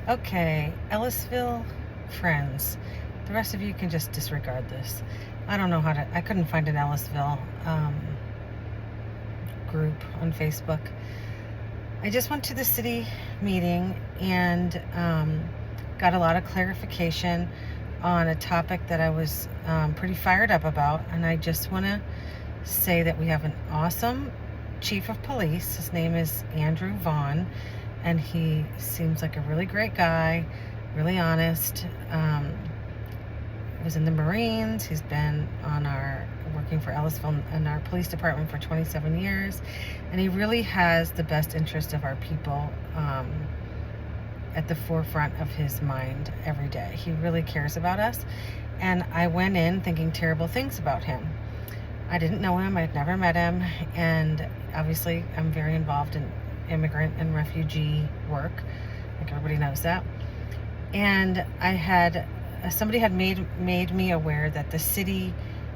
Okay, Ellisville friends. The rest of you can just disregard this. I don't know how to, I couldn't find an Ellisville group on Facebook. I just went to the city meeting and got a lot of clarification on a topic that I was pretty fired up about. And I just want to say that we have an awesome chief of police. His name is Andrew Vaughn. And he seems like a really great guy, really honest. He was in the Marines. He's been working for Ellisville in our police department for 27 years. And he really has the best interest of our people at the forefront of his mind every day. He really cares about us. And I went in thinking terrible things about him. I didn't know him. I'd never met him. And obviously, I'm very involved in immigrant and refugee work. I think everybody knows that. And somebody had made me aware that the city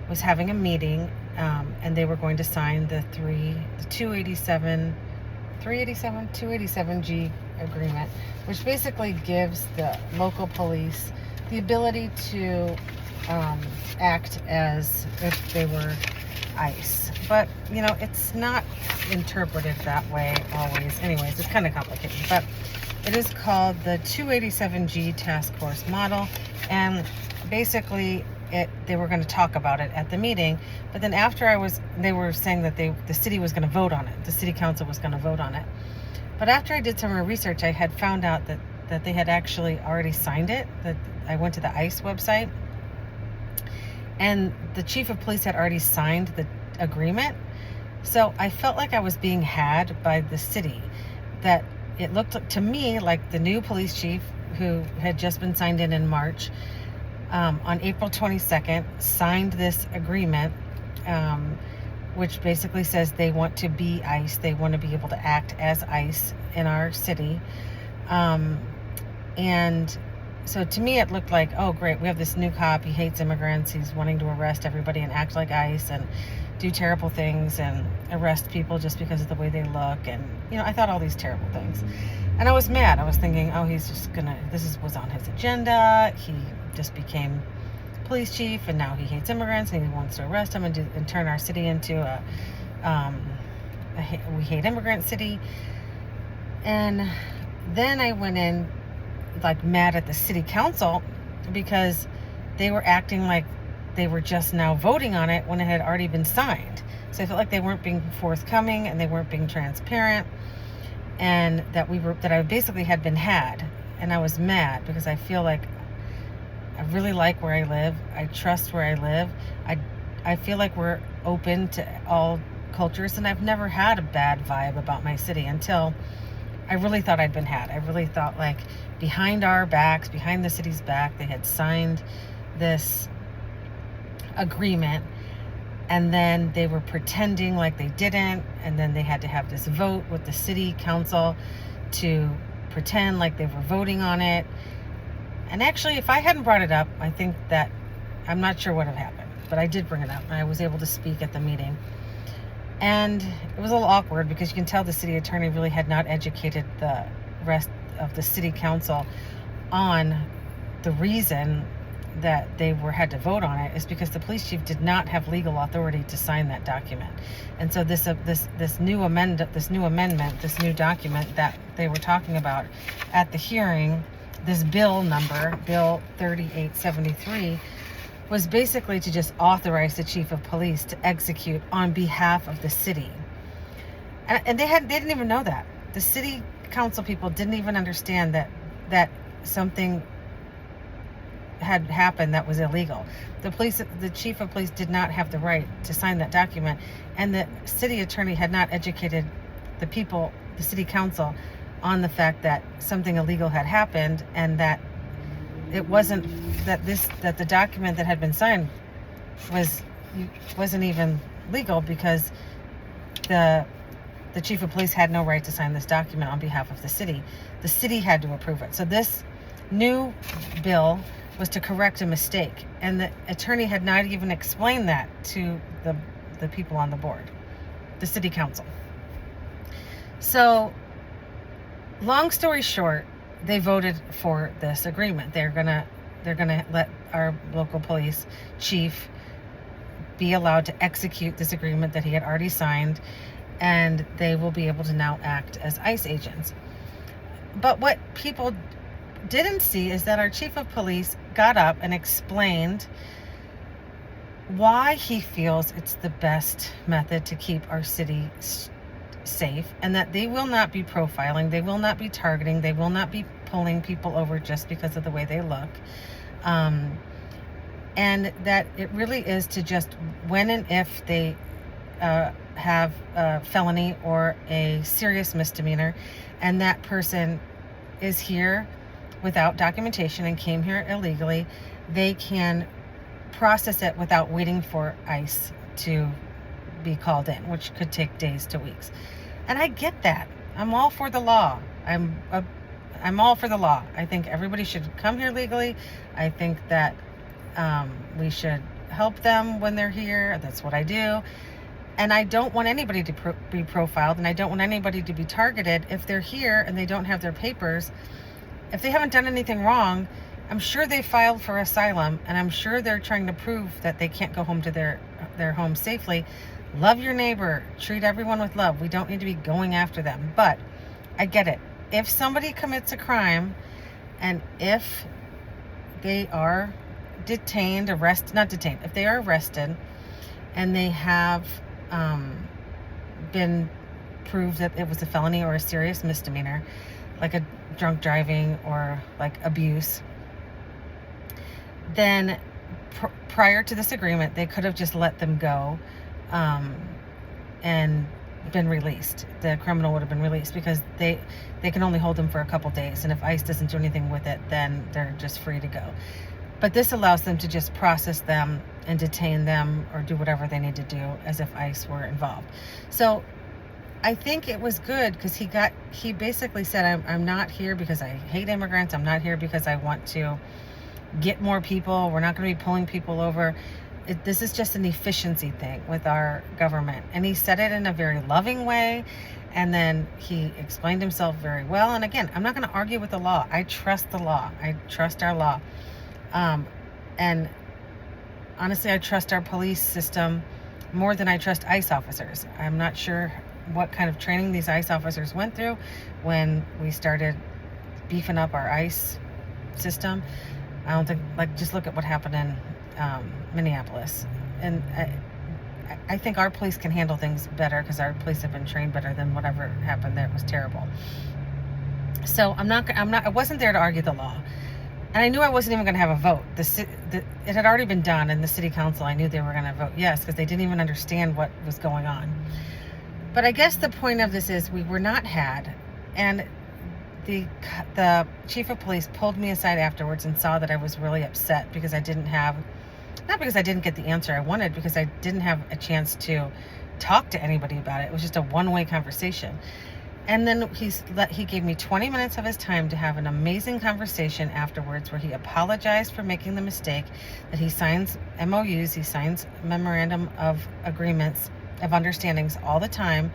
was having a meeting and they were going to sign the 287G agreement, which basically gives the local police the ability to act as if they were ICE. But, it's not interpreted that way always. Anyways, it's kind of complicated. But it is called the 287G Task Force Model. And basically, they were going to talk about it at the meeting. But then they were saying that the city was going to vote on it. The city council was going to vote on it. But after I did some more research, I had found out that they had actually already signed it. That I went to the ICE website. And the chief of police had already signed the agreement. So I felt like I was being had by the city. That it looked to me like the new police chief, who had just been signed in March, on April 22nd, signed this agreement, which basically says they want to be ICE. They want to be able to act as ICE in our city. And so to me, it looked like, oh, great, we have this new cop. He hates immigrants. He's wanting to arrest everybody and act like ICE and do terrible things and arrest people just because of the way they look. And, I thought all these terrible things. And I was mad. I was thinking, oh, he's just was on his agenda. He just became police chief and now he hates immigrants and he wants to arrest them and turn our city into a we hate immigrant city. And then I went in mad at the city council because they were acting like they were just now voting on it when it had already been signed. So I felt like they weren't being forthcoming and they weren't being transparent, and that I basically had been had. And I was mad because I feel like I really like where I live. I trust where I live. I feel like we're open to all cultures, and I've never had a bad vibe about my city until I really thought I'd been had. I really thought behind our backs, behind the city's back, they had signed this agreement, and then they were pretending like they didn't, and then they had to have this vote with the city council to pretend like they were voting on it. And actually, if I hadn't brought it up, I think that I'm not sure what had happened, but I did bring it up and I was able to speak at the meeting. And it was a little awkward because you can tell the city attorney really had not educated the rest of the city council on the reason that they had to vote on it is because the police chief did not have legal authority to sign that document. And so this new amendment, this new document that they were talking about at the hearing, this bill number, Bill 3873, was basically to just authorize the chief of police to execute on behalf of the city. And they didn't even know that. The city council people didn't even understand that something had happened that was illegal. The chief of police did not have the right to sign that document, and the city attorney had not educated the people, the city council, on the fact that something illegal had happened, and that it wasn't that the document that had been signed wasn't even legal because the chief of police had no right to sign this document on behalf of the city. The city had to approve it. So this new bill was to correct a mistake, and the attorney had not even explained that to the people on the board, the city council. So long story short, they voted for this agreement. They're gonna let our local police chief be allowed to execute this agreement that he had already signed, and they will be able to now act as ICE agents. But what people didn't see is that our chief of police got up and explained why he feels it's the best method to keep our city safe, and that they will not be profiling, they will not be targeting, they will not be pulling people over just because of the way they look, and that it really is to just, when and if they have a felony or a serious misdemeanor, and that person is here without documentation and came here illegally, they can process it without waiting for ICE to be called in, which could take days to weeks. And I get that. I'm all for the law. I'm all for the law. I think everybody should come here legally. I think that we should help them when they're here. That's what I do. And I don't want anybody to be profiled, and I don't want anybody to be targeted if they're here and they don't have their papers. If they haven't done anything wrong, I'm sure they filed for asylum, and I'm sure they're trying to prove that they can't go home to their home safely. Love your neighbor. Treat everyone with love. We don't need to be going after them. But I get it. If somebody commits a crime, and if they are if they are arrested and they have been proved that it was a felony or a serious misdemeanor, like a drunk driving or like abuse, then prior to this agreement, they could have just let them go and been released. The criminal would have been released, because they can only hold them for a couple days, and if ICE doesn't do anything with it, then they're just free to go. But this allows them to just process them and detain them or do whatever they need to do as if ICE were involved. So I think it was good, because he basically said, I'm not here because I hate immigrants. I'm not here because I want to get more people. We're not going to be pulling people over. This is just an efficiency thing with our government. And he said it in a very loving way. And then he explained himself very well. And again, I'm not going to argue with the law. I trust the law. I trust our law. And honestly, I trust our police system more than I trust ICE officers. I'm not sure what kind of training these ICE officers went through when we started beefing up our ICE system. I don't think, just look at what happened in Minneapolis. And I think our police can handle things better, because our police have been trained better than whatever happened there. It was terrible. So I wasn't there to argue the law. And I knew I wasn't even going to have a vote. It had already been done, and the city council, I knew they were going to vote yes, because they didn't even understand what was going on. But I guess the point of this is we were not had, and the chief of police pulled me aside afterwards and saw that I was really upset because I didn't have, not because I didn't get the answer I wanted, because I didn't have a chance to talk to anybody about it. It was just a one-way conversation. And then he gave me 20 minutes of his time to have an amazing conversation afterwards, where he apologized for making the mistake, that he signs MOUs, he signs memorandum of agreements, of understandings all the time,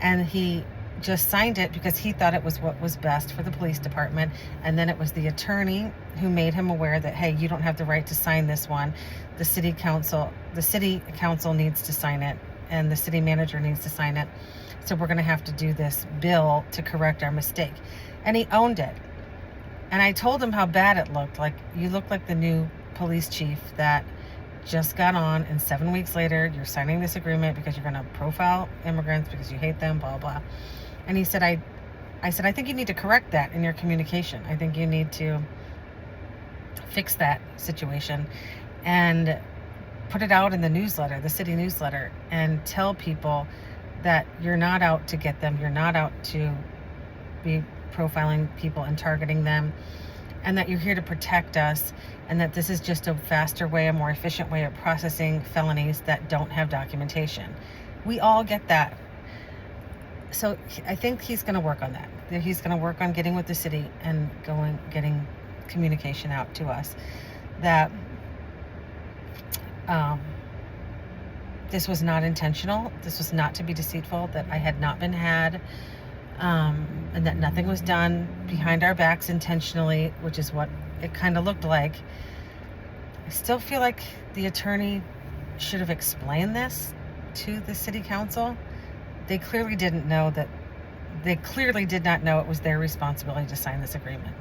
and he just signed it because he thought it was what was best for the police department. And then it was the attorney who made him aware that, hey, you don't have the right to sign this one. The city council needs to sign it, and the city manager needs to sign it. So we're going to have to do this bill to correct our mistake. And he owned it. And I told him how bad it looked. Like, you look like the new police chief that just got on, and 7 weeks later you're signing this agreement because you're going to profile immigrants because you hate them, blah, blah. And he said, I said, I think you need to correct that in your communication. I think you need to fix that situation and put it out in the newsletter, the city newsletter, and tell people that you're not out to get them, you're not out to be profiling people and targeting them, and that you're here to protect us, and that this is just a faster way, a more efficient way of processing felonies that don't have documentation. We all get that. So I think he's going to work on that. He's going to work on getting with the city and getting communication out to us that this was not intentional. This was not to be deceitful, that I had not been had. and that nothing was done behind our backs intentionally, which is what it kind of looked like. I still feel like the attorney should have explained this to the city council. They clearly didn't know that. They clearly did not know it was their responsibility to sign this agreement.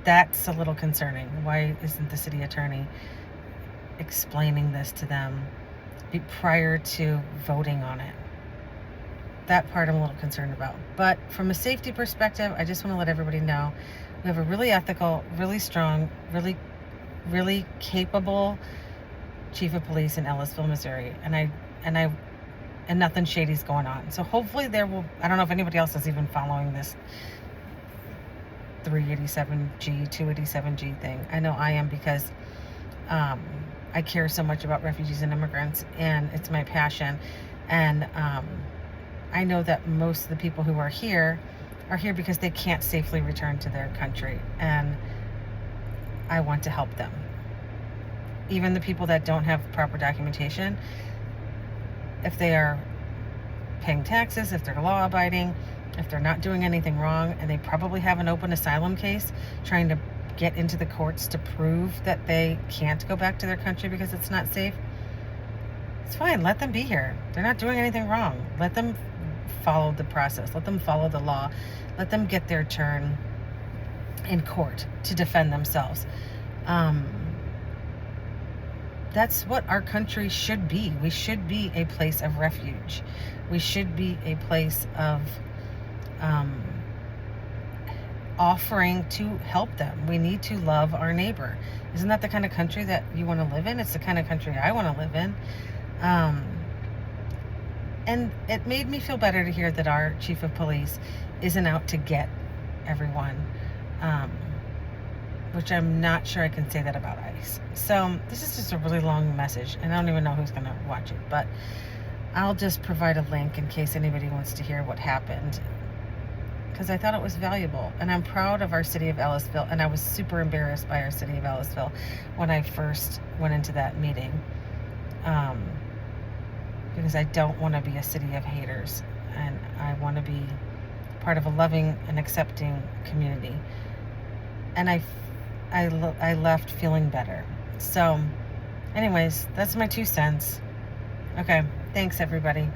That's a little concerning. Why isn't the city attorney explaining this to them prior to voting on it? That part I'm a little concerned about. But from a safety perspective, I just want to let everybody know we have a really ethical, really strong, really capable chief of police in Ellisville, Missouri, and nothing shady's going on. So hopefully I don't know if anybody else is even following this 387G, 287G thing. I know I am, because I care so much about refugees and immigrants, and it's my passion. And I know that most of the people who are here because they can't safely return to their country, and I want to help them. Even the people that don't have proper documentation, if they are paying taxes, if they're law-abiding, if they're not doing anything wrong, and they probably have an open asylum case trying to get into the courts to prove that they can't go back to their country because it's not safe, it's fine. Let them be here. They're not doing anything wrong. Let them follow the process. Let them follow the law. Let them get their turn in court to defend themselves. That's what our country should be. We should be a place of refuge. We should be a place of offering to help them. We need to love our neighbor. Isn't that the kind of country that you want to live in? It's the kind of country I want to live in. And it made me feel better to hear that our chief of police isn't out to get everyone, which I'm not sure I can say that about ICE. So this is just a really long message, and I don't even know who's going to watch it, but I'll just provide a link in case anybody wants to hear what happened, because I thought it was valuable. And I'm proud of our city of Ellisville, and I was super embarrassed by our city of Ellisville when I first went into that meeting, because I don't want to be a city of haters, and I want to be part of a loving and accepting community. And I left feeling better. So anyways, that's my 2 cents. Okay, thanks everybody.